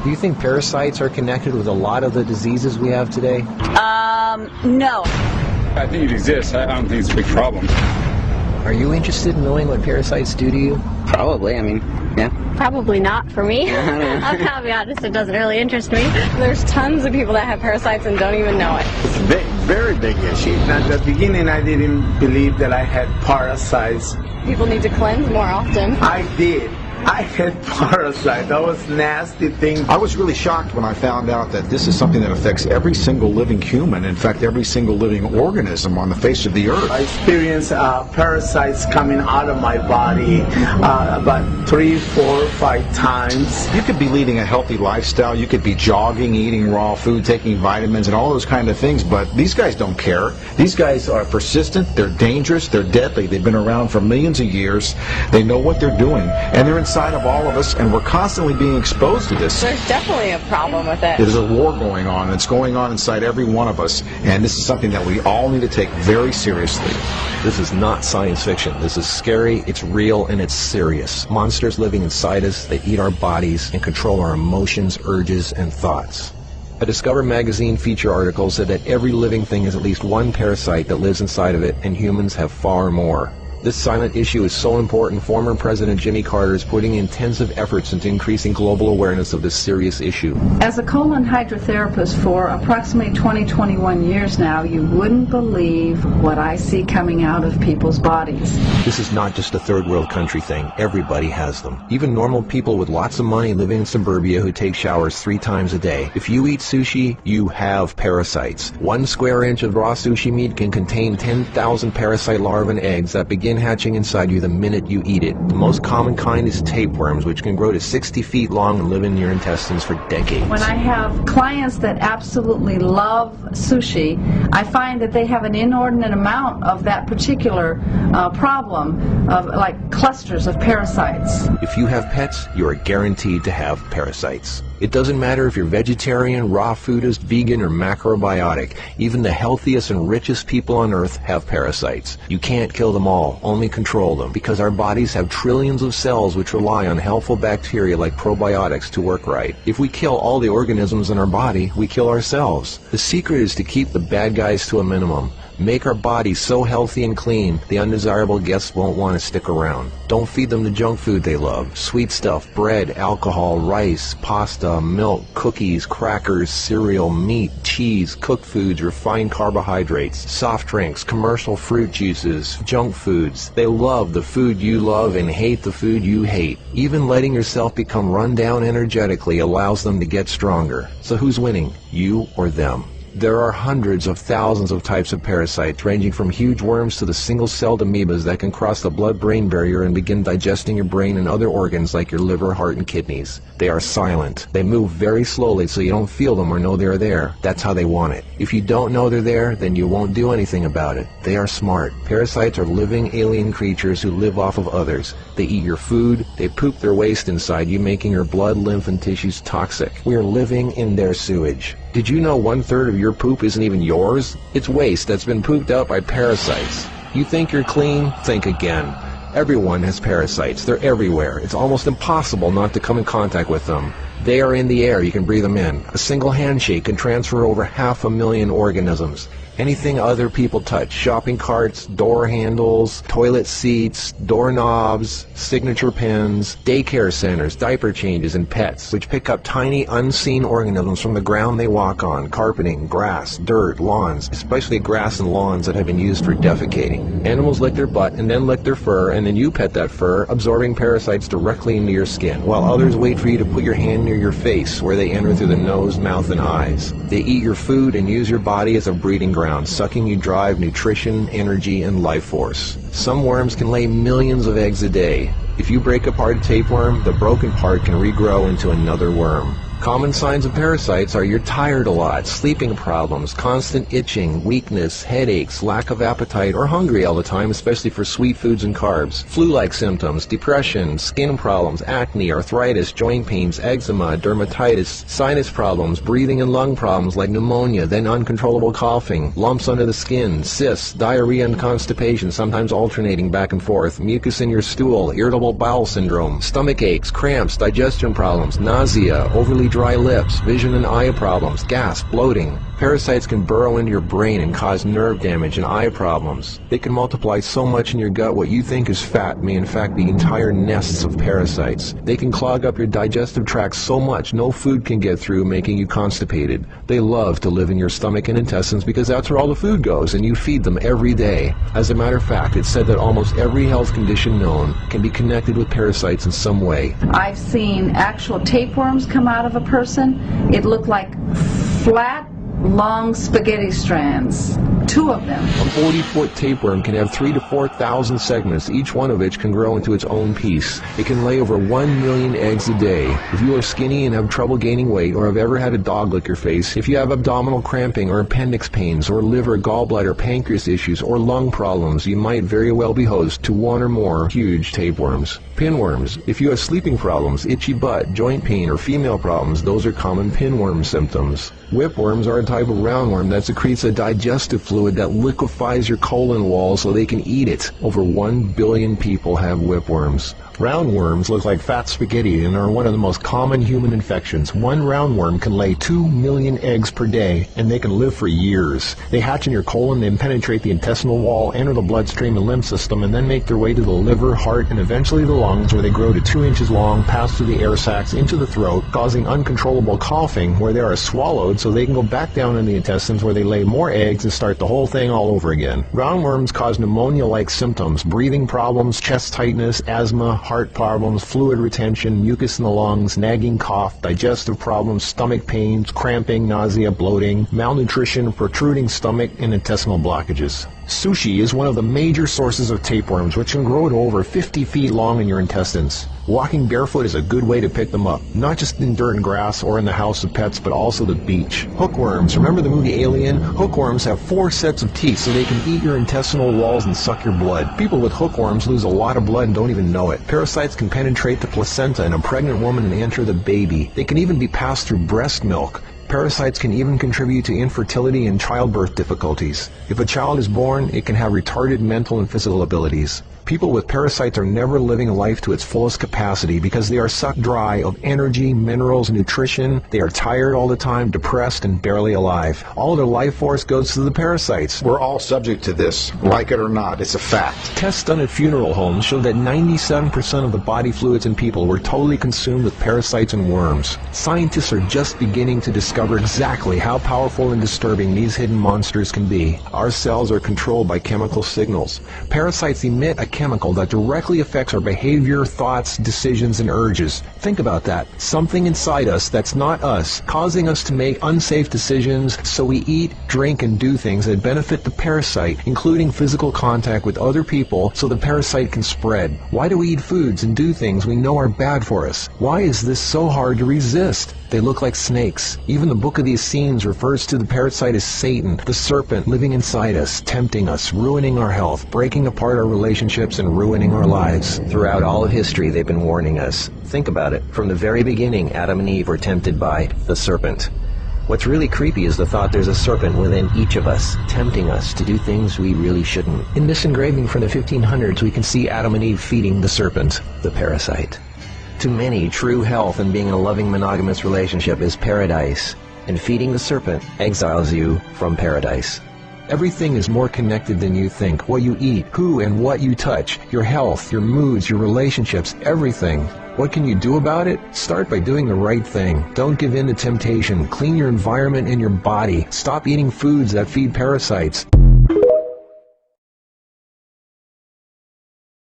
Do you think parasites are connected with a lot of the diseases we have today? No. I think it exists. I don't think it's a big problem. Are you interested in knowing what parasites do to you? Probably, I mean, yeah. Probably not for me. I'll be honest, it doesn't really interest me. There's tons of people that have parasites and don't even know it. It's a very big issue. At the beginning, I didn't believe that I had parasites. People need to cleanse more often. I did. I had parasites. That was nasty thing. I was really shocked when I found out that this is something that affects every single living human, in fact, every single living organism on the face of the earth. I experienced parasites coming out of my body about 3, 4, 5 times. You could be leading a healthy lifestyle, you could be jogging, eating raw food, taking vitamins, and all those kind of things, but these guys don't care. These guys are persistent, they're dangerous, they're deadly. They've been around for millions of years. They know what they're doing, and they're inside of all of us, and we're constantly being exposed to this. There's definitely a problem with it. There's a war going on, and it's going on inside every one of us, and this is something that we all need to take very seriously. This is not science fiction. This is scary, it's real, and it's serious. Monsters living inside us, they eat our bodies and control our emotions, urges, and thoughts. A Discover magazine feature article said that every living thing has at least one parasite that lives inside of it, and humans have far more. This silent issue is so important, former President Jimmy Carter is putting intensive efforts into increasing global awareness of this serious issue. As a colon hydrotherapist for approximately 21 years now, you wouldn't believe what I see coming out of people's bodies. This is not just a third world country thing. Everybody has them. Even normal people with lots of money living in suburbia who take showers 3 times a day. If you eat sushi, you have parasites. 1 square inch of raw sushi meat can contain 10,000 parasite larvae and eggs that begin hatching inside you the minute you eat it. The most common kind is tapeworms, which can grow to 60 feet long and live in your intestines for decades. When I have clients that absolutely love sushi, I find that they have an inordinate amount of that particular problem of like clusters of parasites. If you have pets, you are guaranteed to have parasites. It doesn't matter if you're vegetarian, raw foodist, vegan, or macrobiotic. Even the healthiest and richest people on earth have parasites. You can't kill them all, only control them, because our bodies have trillions of cells which rely on helpful bacteria like probiotics to work right. If we kill all the organisms in our body, we kill ourselves. The secret is to keep the bad guys to a minimum. Make our bodies so healthy and clean, the undesirable guests won't want to stick around. Don't feed them the junk food they love. Sweet stuff, bread, alcohol, rice, pasta, milk, cookies, crackers, cereal, meat, cheese, cooked foods, refined carbohydrates, soft drinks, commercial fruit juices, junk foods. They love the food you love and hate the food you hate. Even letting yourself become run down energetically allows them to get stronger. So who's winning, you or them? There are hundreds of thousands of types of parasites, ranging from huge worms to the single-celled amoebas that can cross the blood-brain barrier and begin digesting your brain and other organs like your liver, heart, and kidneys. They are silent. They move very slowly so you don't feel them or know they're there. That's how they want it. If you don't know they're there, then you won't do anything about it. They are smart. Parasites are living alien creatures who live off of others. They eat your food. They poop their waste inside you, making your blood, lymph, and tissues toxic. We are living in their sewage. Did you know 1/3 of your poop isn't even yours? It's waste that's been pooped out by parasites. You think you're clean? Think again. Everyone has parasites. They're everywhere. It's almost impossible not to come in contact with them. They are in the air. You can breathe them in. A single handshake can transfer over 500,000 organisms. Anything other people touch, shopping carts, door handles, toilet seats, doorknobs, signature pins, daycare centers, diaper changes, and pets, which pick up tiny unseen organisms from the ground they walk on, carpeting, grass, dirt, lawns, especially grass and lawns that have been used for defecating. Animals lick their butt and then lick their fur, and then you pet that fur, absorbing parasites directly into your skin, while others wait for you to put your hand near your face, where they enter through the nose, mouth, and eyes. They eat your food and use your body as a breeding ground, sucking you dry of nutrition, energy, and life force. Some worms can lay millions of eggs a day. If you break apart a tapeworm, the broken part can regrow into another worm. Common signs of parasites are you're tired a lot, sleeping problems, constant itching, weakness, headaches, lack of appetite, or hungry all the time, especially for sweet foods and carbs, flu-like symptoms, depression, skin problems, acne, arthritis, joint pains, eczema, dermatitis, sinus problems, breathing and lung problems like pneumonia, then uncontrollable coughing, lumps under the skin, cysts, diarrhea and constipation, sometimes alternating back and forth, mucus in your stool, irritable bowel syndrome, stomach aches, cramps, digestion problems, nausea, overly permanently dry lips, vision and eye problems, gas, bloating. Parasites can burrow into your brain and cause nerve damage and eye problems. They can multiply so much in your gut what you think is fat may in fact be entire nests of parasites. They can clog up your digestive tract so much no food can get through, making you constipated. They love to live in your stomach and intestines because that's where all the food goes, and you feed them every day. As a matter of fact, it's said that almost every health condition known can be connected with parasites in some way. I've seen actual tapeworms come out of a person. It looked like flat, long spaghetti strands. 2 of them. A 40-foot tapeworm can have 3,000 to 4,000 segments, each one of which can grow into its own piece. It can lay over 1 million eggs a day. If you are skinny and have trouble gaining weight, or have ever had a dog lick your face, if you have abdominal cramping or appendix pains, or liver, gallbladder, pancreas issues, or lung problems, you might very well be host to 1 or more huge tapeworms. Pinworms. If you have sleeping problems, itchy butt, joint pain, or female problems, those are common pinworm symptoms. Whipworms are a type of roundworm that secretes a digestive fluid that liquefies your colon wall so they can eat it. Over 1 billion people have whipworms. Roundworms look like fat spaghetti and are one of the most common human infections. One roundworm can lay 2 million eggs per day, and they can live for years. They hatch in your colon, then penetrate the intestinal wall, enter the bloodstream and lymph system, and then make their way to the liver, heart, and eventually the lungs, where they grow to 2 inches long, pass through the air sacs into the throat, causing uncontrollable coughing, where they are swallowed so they can go back down in the intestines, where they lay more eggs and start the whole thing all over again. Roundworms cause pneumonia-like symptoms, breathing problems, chest tightness, asthma, heart problems, fluid retention, mucus in the lungs, nagging cough, digestive problems, stomach pains, cramping, nausea, bloating, malnutrition, protruding stomach, and intestinal blockages. Sushi is one of the major sources of tapeworms, which can grow to over 50 feet long in your intestines. Walking barefoot is a good way to pick them up, not just in dirt and grass or in the house of pets, but also the beach. Hookworms. Remember the movie Alien? Hookworms have 4 sets of teeth so they can eat your intestinal walls and suck your blood. People with hookworms lose a lot of blood and don't even know it. Parasites can penetrate the placenta in a pregnant woman and enter the baby. They can even be passed through breast milk. Parasites can even contribute to infertility and childbirth difficulties. If a child is born, it can have retarded mental and physical abilities. People with parasites are never living life to its fullest capacity because they are sucked dry of energy, minerals, nutrition. They are tired all the time, depressed, and barely alive. All their life force goes to the parasites. We're all subject to this, like it or not. It's a fact. Tests done at funeral homes show that 97% of the body fluids in people were totally consumed with parasites and worms. Scientists are just beginning to discover exactly how powerful and disturbing these hidden monsters can be. Our cells are controlled by chemical signals. Parasites emit a chemical that directly affects our behavior, thoughts, decisions, and urges. Think about that. Something inside us that's not us, causing us to make unsafe decisions, so we eat, drink, and do things that benefit the parasite, including physical contact with other people so the parasite can spread. Why do we eat foods and do things we know are bad for us? Why is this so hard to resist? They look like snakes. Even the Book of the Essenes refers to the parasite as Satan, the serpent living inside us, tempting us, ruining our health, breaking apart our relationships, and ruining our lives. Throughout all of history, they've been warning us. Think about it. From the very beginning, Adam and Eve were tempted by the serpent. What's really creepy is the thought there's a serpent within each of us, tempting us to do things we really shouldn't. In this engraving from the 1500s, we can see Adam and Eve feeding the serpent, the parasite. To many, true health and being in a loving monogamous relationship is paradise, and feeding the serpent exiles you from paradise. Everything is more connected than you think. What you eat, who and what you touch, your health, your moods, your relationships, everything. What can you do about it? Start by doing the right thing. Don't give in to temptation. Clean your environment and your body. Stop eating foods that feed parasites.